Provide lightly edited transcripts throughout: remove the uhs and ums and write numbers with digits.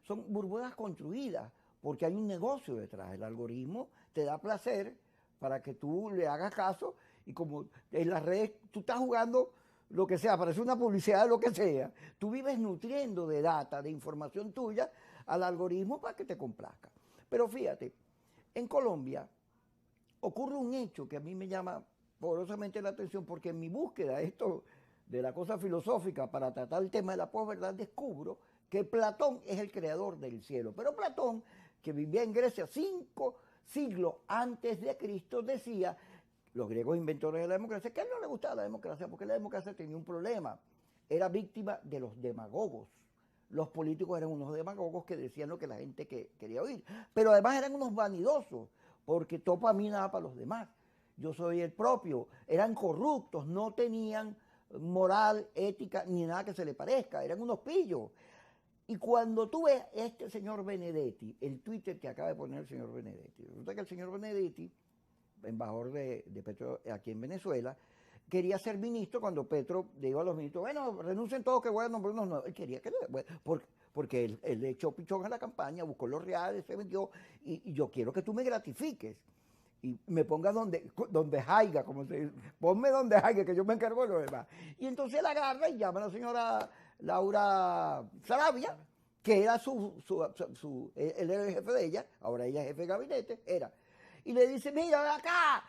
son burbujas construidas, porque hay un negocio detrás. El algoritmo te da placer para que tú le hagas caso, y como en las redes tú estás jugando lo que sea, parece una publicidad de lo que sea, tú vives nutriendo de data, de información tuya al algoritmo para que te complazca. Pero fíjate, en Colombia ocurre un hecho que a mí me llama poderosamente la atención, porque en mi búsqueda esto de la cosa filosófica para tratar el tema de la posverdad descubro que Platón es el creador del cielo. Pero Platón, que vivía en Grecia 5 siglos antes de Cristo, decía, los griegos inventores de la democracia, que a él no le gustaba la democracia porque la democracia tenía un problema, era víctima de los demagogos. Los políticos eran unos demagogos que decían lo que la gente quería oír, pero además eran unos vanidosos, porque todo para mí, nada para los demás. Yo soy el propio. Eran corruptos, no tenían moral, ética, ni nada que se le parezca, eran unos pillos. Y cuando tú ves este señor Benedetti, el Twitter que acaba de poner el señor Benedetti, resulta que el señor Benedetti, embajador de Petro aquí en Venezuela, quería ser ministro cuando Petro dijo a los ministros, bueno, renuncien todos que voy a nombrar unos nuevos. Él quería que, porque él le echó pichón a la campaña, buscó los reales, se vendió, y yo quiero que tú me gratifiques y me pongas donde haiga, como se dice, ponme donde haiga, que yo me encargo de lo demás. Y entonces él agarra y llama a la señora Laura Sarabia, que era él era el jefe de ella, ahora ella es jefe de gabinete, y le dice, mira, acá,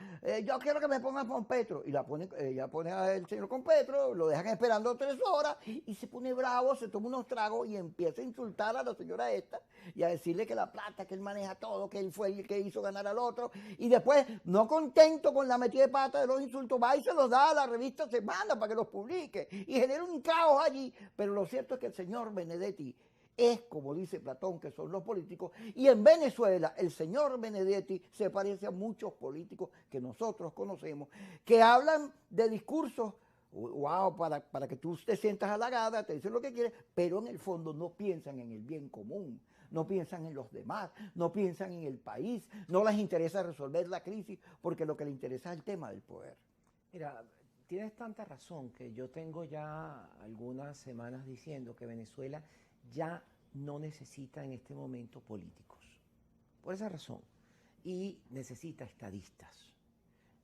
yo quiero que me pongan con Petro. Y ella pone al señor con Petro, lo dejan esperando 3 horas, y se pone bravo, se toma unos tragos y empieza a insultar a la señora esta, y a decirle que la plata, que él maneja todo, que él fue el que hizo ganar al otro. Y después, no contento con la metida de pata de los insultos, va y se los da a la revista Semana para que los publique. Y genera un caos allí. Pero lo cierto es que el señor Benedetti es, como dice Platón, que son los políticos, y en Venezuela el señor Benedetti se parece a muchos políticos que nosotros conocemos, que hablan de discursos, wow, para que tú te sientas halagada, te dicen lo que quieres, pero en el fondo no piensan en el bien común, no piensan en los demás, no piensan en el país, no les interesa resolver la crisis, porque lo que les interesa es el tema del poder. Mira, tienes tanta razón que yo tengo ya algunas semanas diciendo que Venezuela ya no necesita en este momento políticos. Por esa razón. Y necesita estadistas.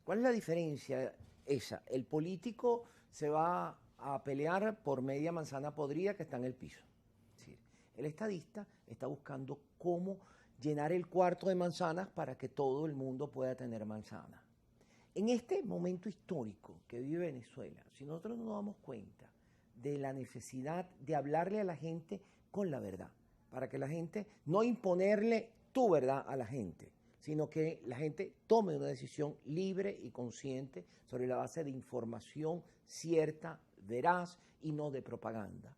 ¿Cuál es la diferencia esa? El político se va a pelear por media manzana podrida que está en el piso. Es decir, el estadista está buscando cómo llenar el cuarto de manzanas para que todo el mundo pueda tener manzanas. En este momento histórico que vive Venezuela, si nosotros no nos damos cuenta de la necesidad de hablarle a la gente con la verdad, para que la gente, no imponerle tu verdad a la gente, sino que la gente tome una decisión libre y consciente sobre la base de información cierta, veraz y no de propaganda.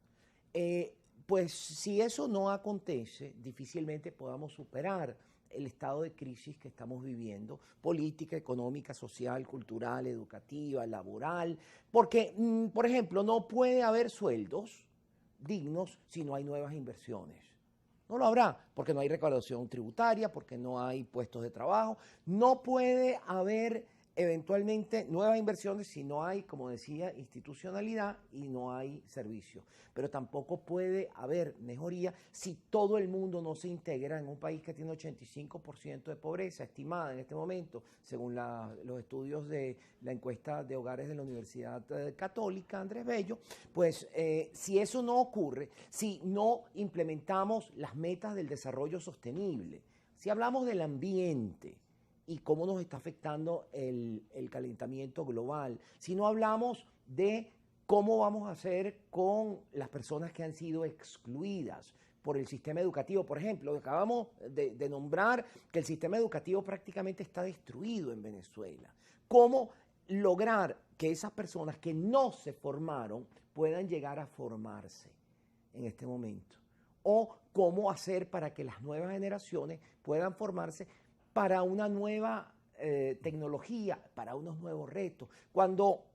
Pues si eso no acontece, difícilmente podamos superar el estado de crisis que estamos viviendo, política, económica, social, cultural, educativa, laboral, porque, por ejemplo, no puede haber sueldos dignos si no hay nuevas inversiones. No lo habrá, porque no hay recaudación tributaria, porque no hay puestos de trabajo, no puede haber eventualmente nuevas inversiones si no hay, como decía, institucionalidad y no hay servicio. Pero tampoco puede haber mejoría si todo el mundo no se integra en un país que tiene 85% de pobreza estimada en este momento, según los estudios de la encuesta de hogares de la Universidad Católica Andrés Bello. Pues si eso no ocurre, si no implementamos las metas del desarrollo sostenible, si hablamos del ambiente, y cómo nos está afectando el calentamiento global. Si no hablamos de cómo vamos a hacer con las personas que han sido excluidas por el sistema educativo. Por ejemplo, acabamos de nombrar que el sistema educativo prácticamente está destruido en Venezuela. ¿Cómo lograr que esas personas que no se formaron puedan llegar a formarse en este momento? O cómo hacer para que las nuevas generaciones puedan formarse para una nueva tecnología, para unos nuevos retos. Cuando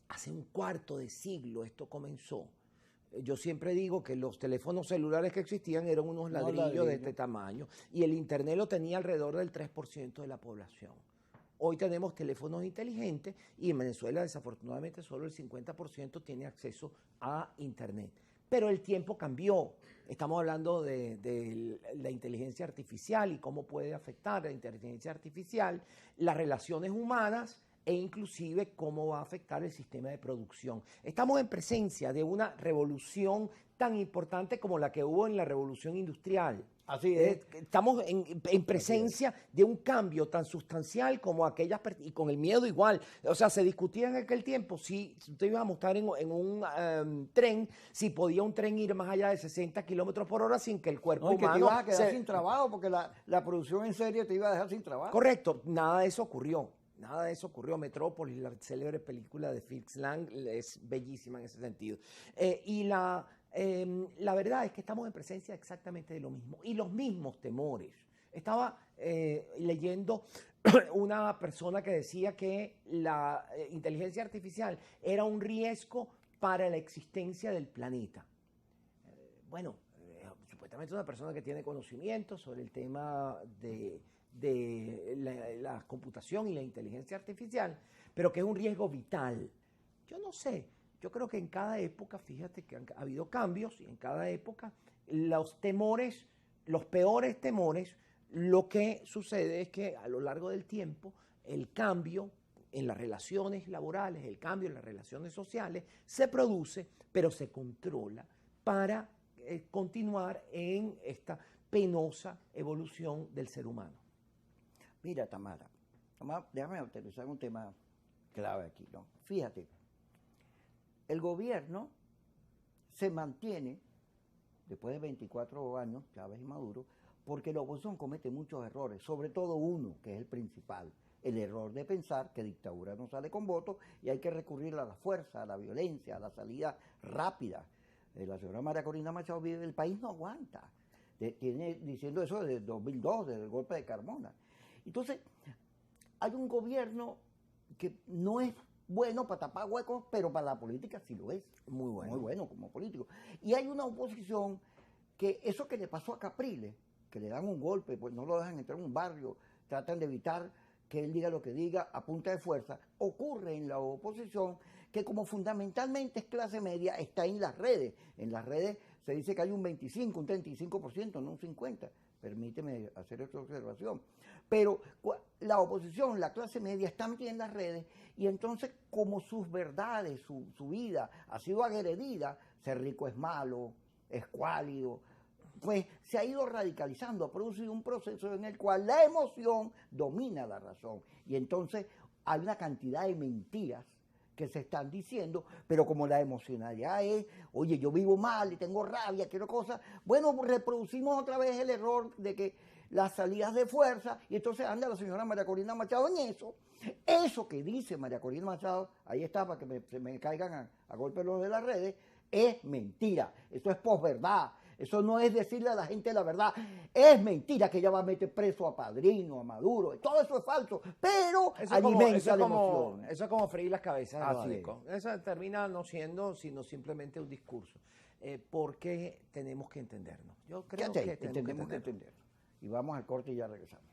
hace un cuarto de siglo esto comenzó, yo siempre digo que los teléfonos celulares que existían eran unos ladrillos de este tamaño y el internet lo tenía alrededor del 3% de la población. Hoy tenemos teléfonos inteligentes y en Venezuela desafortunadamente solo el 50% tiene acceso a internet. pero el tiempo cambió. Estamos hablando de la inteligencia artificial y cómo puede afectar la inteligencia artificial las relaciones humanas e inclusive cómo va a afectar el sistema de producción. Estamos en presencia de una revolución tan importante como la que hubo en la revolución industrial. Así es. Estamos en presencia de un cambio tan sustancial como aquellas, y con el miedo igual. O sea, se discutía en aquel tiempo si usted iba a montar en un tren, si podía un tren ir más allá de 60 kilómetros por hora sin que el cuerpo No, y que humano... te ibas a quedar sin trabajo, porque la producción en serie te iba a dejar sin trabajo. Correcto, nada de eso ocurrió. Nada de eso ocurrió. Metrópolis, la célebre película de Fritz Lang, es bellísima en ese sentido. Y la verdad es que estamos en presencia exactamente de lo mismo y los mismos temores. Estaba leyendo una persona que decía que la inteligencia artificial era un riesgo para la existencia del planeta. Bueno, supuestamente una persona que tiene conocimiento sobre el tema de la computación y la inteligencia artificial, pero que es un riesgo vital. Yo no sé, yo creo que en cada época, fíjate que ha habido cambios y en cada época los temores, los peores temores, lo que sucede es que a lo largo del tiempo el cambio en las relaciones laborales, el cambio en las relaciones sociales se produce, pero se controla para continuar en esta penosa evolución del ser humano. Mira, Tamara, déjame utilizar un tema clave aquí, ¿no? Fíjate, el gobierno se mantiene, después de 24 años, Chávez y Maduro, porque la oposición comete muchos errores, sobre todo uno, que es el principal, el error de pensar que dictadura no sale con votos y hay que recurrir a la fuerza, a la violencia, a la salida rápida. La señora María Corina Machado vive, el país no aguanta. Tiene diciendo eso desde 2002, desde el golpe de Carmona. Entonces, hay un gobierno que no es bueno para tapar huecos, pero para la política sí lo es. Muy bueno. Muy bueno como político. Y hay una oposición que eso que le pasó a Capriles, que le dan un golpe, pues no lo dejan entrar en un barrio, tratan de evitar que él diga lo que diga a punta de fuerza, ocurre en la oposición que como fundamentalmente es clase media, está en las redes. En las redes se dice que hay un 25, un 35%, no un 50%. Permíteme hacer esta observación. Pero la oposición, la clase media, está metida en las redes y entonces como sus verdades, su vida ha sido agredida, ser rico es malo, es cuálido, pues se ha ido radicalizando, ha producido un proceso en el cual la emoción domina la razón. Y entonces hay una cantidad de mentiras que se están diciendo, pero como la emocionalidad es, oye, yo vivo mal y tengo rabia, quiero cosas, bueno, reproducimos otra vez el error de que las salidas de fuerza, y entonces anda la señora María Corina Machado en eso. Eso que dice María Corina Machado, ahí está, para que se me caigan a golpe los de las redes, es mentira, eso es posverdad. Eso no es decirle a la gente la verdad. Es mentira que ella va a meter preso a Padrino, a Maduro. Todo eso es falso. Pero alimenta la emoción. Eso es como freír las cabezas. Así es. Eso termina no siendo sino simplemente un discurso. Porque tenemos que entendernos. Yo creo que tenemos que entendernos. Y vamos al corte y ya regresamos.